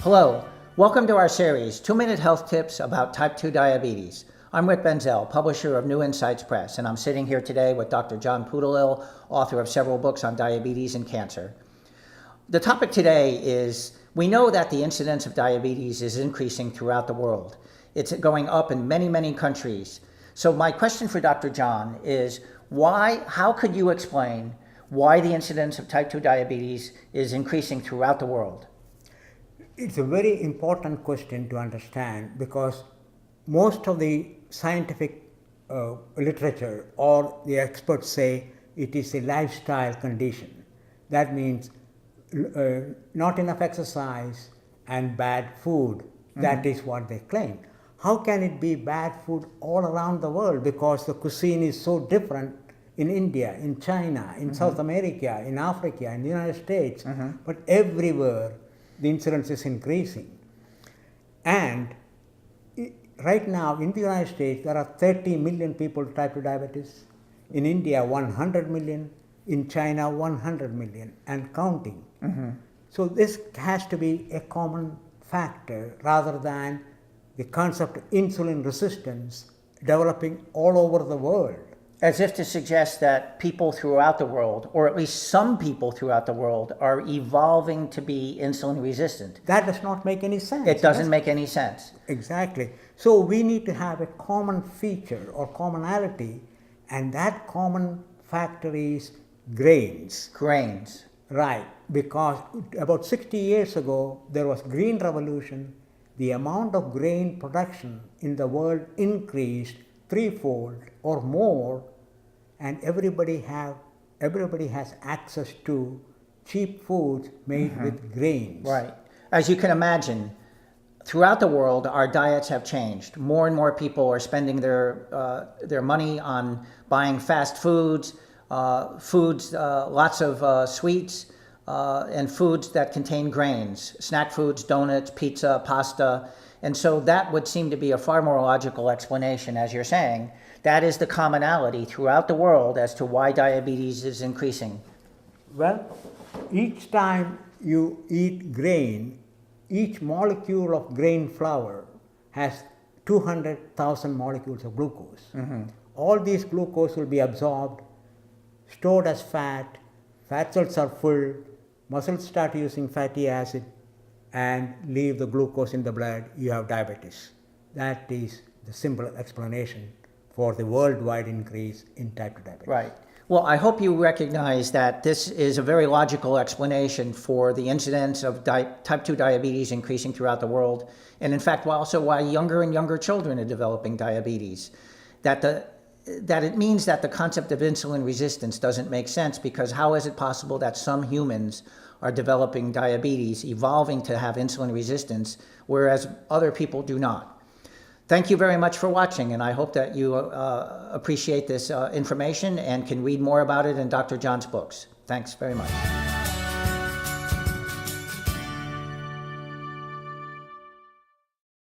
Hello, welcome to our series, 2-Minute Health Tips about Type 2 Diabetes. I'm Rick Benzel, publisher of New Insights Press, and I'm sitting here today with Dr. John Poodleill, author of several books on diabetes and cancer. The topic today is, we know that the incidence of diabetes is increasing throughout the world. It's going up in many, many countries. So my question for Dr. John is, how could you explain why the incidence of type 2 diabetes is increasing throughout the world? It's a very important question to understand because most of the scientific literature or the experts say it is a lifestyle condition. That means not enough exercise and bad food. Mm-hmm. That is what they claim. How can it be bad food all around the world? Because the cuisine is so different in India, in China, in mm-hmm. South America, in Africa, in the United States, mm-hmm. but everywhere the incidence is increasing. And right now in the United States, there are 30 million people with type 2 diabetes. In India, 100 million. In China, 100 million and counting. Mm-hmm. So this has to be a common factor rather than the concept of insulin resistance developing all over the world. As if to suggest that people throughout the world, or at least some people throughout the world, are evolving to be insulin resistant. That does not make any sense. It doesn't make any sense. Exactly. So we need to have a common feature or commonality, and that common factor is grains. Grains. Right, because about 60 years ago, there was green revolution. The amount of grain production in the world increased threefold or more, and everybody has access to cheap foods made mm-hmm. with grains. Right. As you can imagine, throughout the world, our diets have changed. More and more people are spending their money on buying fast foods, lots of sweets, and foods that contain grains, snack foods, donuts, pizza, pasta. And so that would seem to be a far more logical explanation, as you're saying. That is the commonality throughout the world as to why diabetes is increasing. Well, each time you eat grain, each molecule of grain flour has 200,000 molecules of glucose. Mm-hmm. All these glucose will be absorbed, stored as fat cells are full, muscles start using fatty acid, and leave the glucose in the blood, you have diabetes. That is the simple explanation for the worldwide increase in type 2 diabetes. Right. Well, I hope you recognize that this is a very logical explanation for the incidence of type 2 diabetes increasing throughout the world, and in fact also why younger and younger children are developing diabetes. That it means that the concept of insulin resistance doesn't make sense, because how is it possible that some humans are developing diabetes, evolving to have insulin resistance, whereas other people do not? Thank you very much for watching, and I hope that you appreciate this information and can read more about it in Dr. John's books. Thanks very much.